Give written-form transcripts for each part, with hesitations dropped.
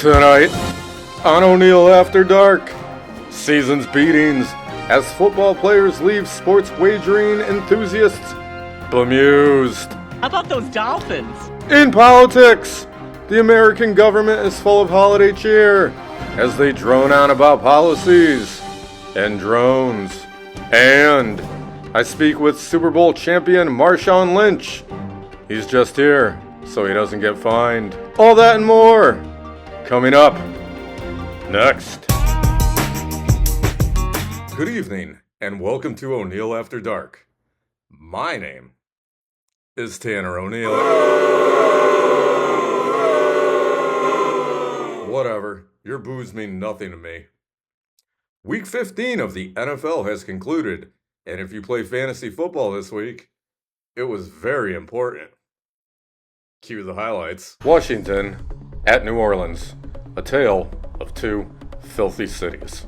Tonight, on ONEIL After Dark, season's beatings as football players leave sports wagering enthusiasts bemused. How about those Dolphins? In politics, the American government is full of holiday cheer as they drone on about policies and drones. And I speak with Super Bowl champion Marshawn Lynch. He's just here so he doesn't get fined. All that and more coming up next. Good evening and welcome to ONEIL After Dark. My name is Tanner O'Neill. Whatever, your boos mean nothing to me. Week 15 of the NFL has concluded, and if you play fantasy football this week, it was very important. Cue the highlights. Washington at New Orleans, a tale of two filthy cities.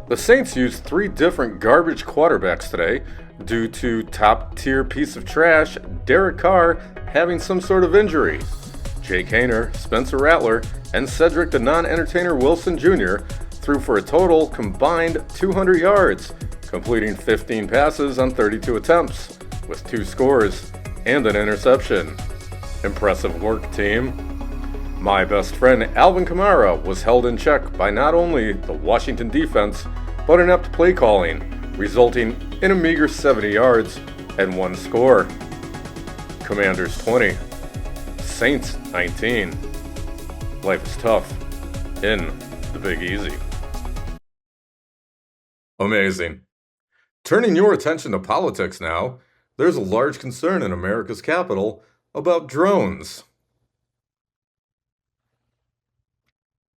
The Saints used 3 different garbage quarterbacks today due to top-tier piece of trash Derek Carr having some sort of injury. Jake Haener, Spencer Rattler, and Cedric the Non-Entertainer Wilson Jr. threw for a total combined 200 yards, completing 15 passes on 32 attempts, with 2 scores and an interception. Impressive work, team. My best friend Alvin Kamara was held in check by not only the Washington defense, but inept play calling, resulting in a meager 70 yards and 1 score. Commanders 20, Saints 19. Life is tough in the Big Easy. Amazing. Turning your attention to politics now, there's a large concern in America's capital about drones.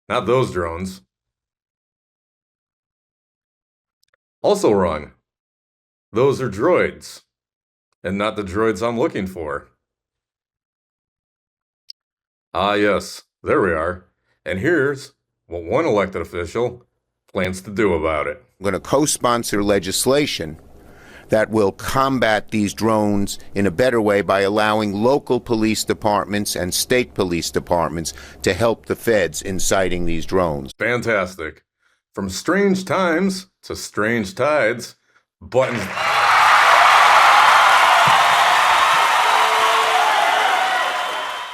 Not those drones. Also wrong. Those are droids, and not the droids I'm looking for. Ah yes, there we are. And here's what one elected official plans to do about it. I'm going to co-sponsor legislation that will combat these drones in a better way by allowing local police departments and state police departments to help the feds in citing these drones. Fantastic. From strange times to strange tides, Buttons...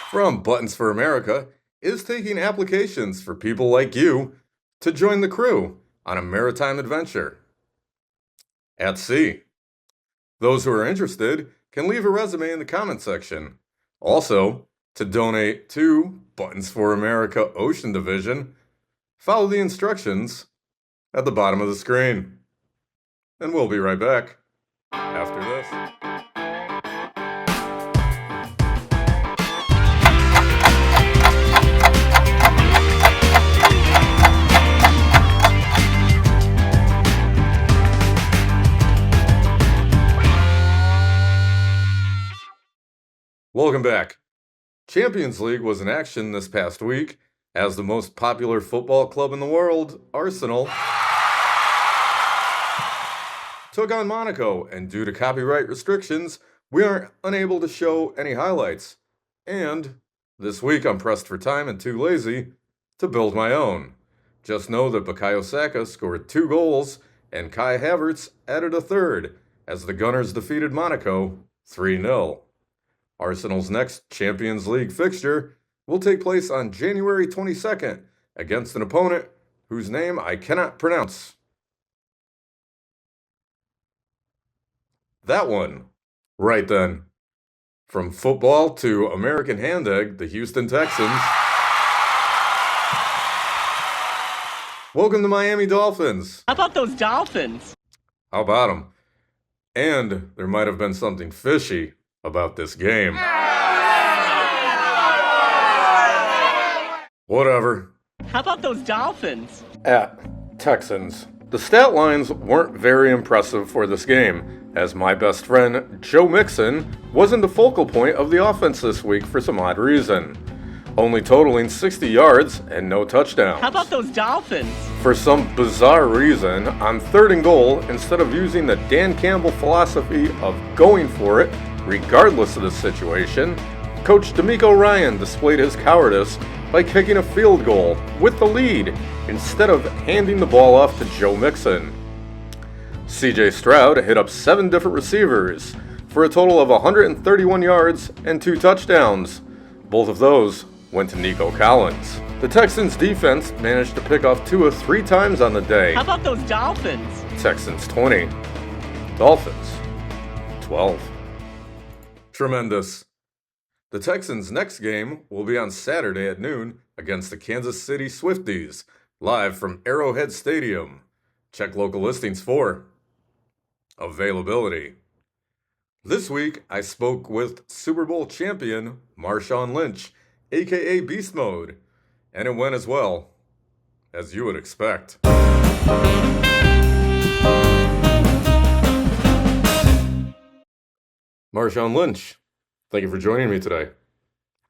from Buttons for America is taking applications for people like you to join the crew on a maritime adventure at sea. Those who are interested can leave a resume in the comment section. Also, to donate to Buttons for America Ocean Division, follow the instructions at the bottom of the screen. And we'll be right back after this. Welcome back. Champions League was in action this past week as the most popular football club in the world, Arsenal, took on Monaco, and due to copyright restrictions, we aren't unable to show any highlights. And this week I'm pressed for time and too lazy to build my own. Just know that Bukayo Saka scored 2 goals and Kai Havertz added a third as the Gunners defeated Monaco 3-0. Arsenal's next Champions League fixture will take place on January 22nd against an opponent whose name I cannot pronounce. That one. Right then. From football to American Hand Egg, the Houston Texans. Welcome to Miami Dolphins. How about those Dolphins? How about them? And there might have been something fishy about this game. Whatever. How about those Dolphins? At Texans. The stat lines weren't very impressive for this game, as my best friend Joe Mixon wasn't the focal point of the offense this week for some odd reason, only totaling 60 yards and no touchdowns. How about those Dolphins? For some bizarre reason, on 3rd and goal, instead of using the Dan Campbell philosophy of going for it, regardless of the situation, Coach DeMeco Ryan displayed his cowardice by kicking a field goal with the lead instead of handing the ball off to Joe Mixon. CJ Stroud hit up 7 different receivers for a total of 131 yards and 2 touchdowns. Both of those went to Nico Collins. The Texans defense managed to pick off Tua 3 times on the day. How about those Dolphins? Texans 20, Dolphins 12. Tremendous. The Texans' next game will be on Saturday at noon against the Kansas City Swifties, live from Arrowhead Stadium. Check local listings for availability. This week, I spoke with Super Bowl champion Marshawn Lynch, aka Beast Mode, and it went as well as you would expect. Marshawn Lynch, thank you for joining me today.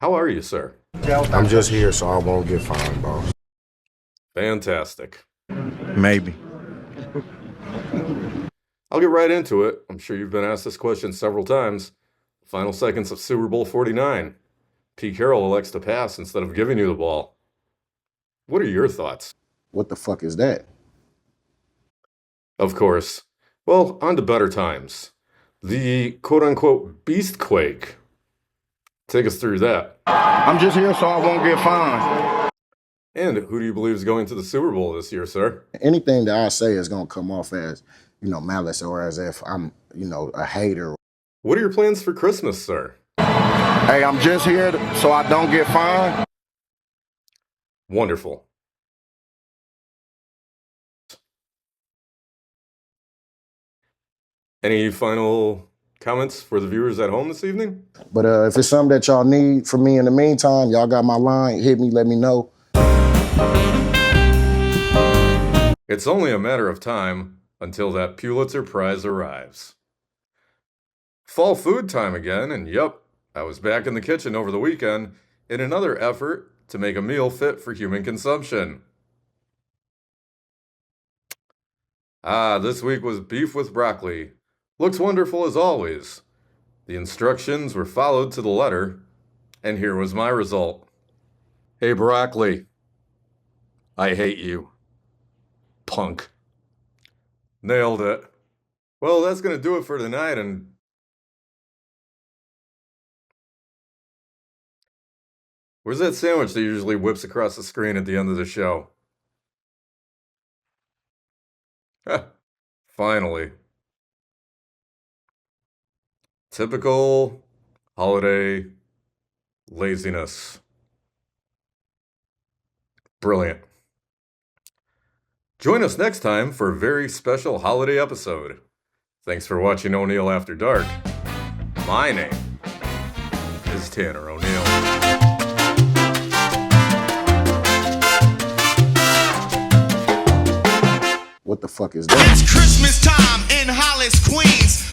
How are you, sir? I'm just here so I won't get fined, boss. Fantastic. Maybe. I'll get right into it. I'm sure you've been asked this question several times. Final seconds of Super Bowl 49. Pete Carroll elects to pass instead of giving you the ball. What are your thoughts? What the fuck is that? Of course. Well, on to better times. The quote-unquote Beastquake. Take us through that. I'm just here so I won't get fined. And who do you believe is going to the Super Bowl this year, sir? Anything that I say is going to come off as, malice or as if I'm, a hater. What are your plans for Christmas, sir? Hey, I'm just here so I don't get fined. Wonderful. Any final comments for the viewers at home this evening? But if it's something that y'all need from me in the meantime, y'all got my line. Hit me, let me know. It's only a matter of time until that Pulitzer Prize arrives. Fall food time again, and yup, I was back in the kitchen over the weekend in another effort to make a meal fit for human consumption. This week was beef with broccoli. Looks wonderful as always. The instructions were followed to the letter, and here was my result. Hey, broccoli. I hate you. Punk. Nailed it. Well, that's going to do it for tonight, and where's that sandwich that usually whips across the screen at the end of the show? Finally. Typical holiday laziness. Brilliant. Join us next time for a very special holiday episode. Thanks for watching ONEIL After Dark. My name is Tanner O'Neill. What the fuck is that? It's Christmas time in Hollis, Queens.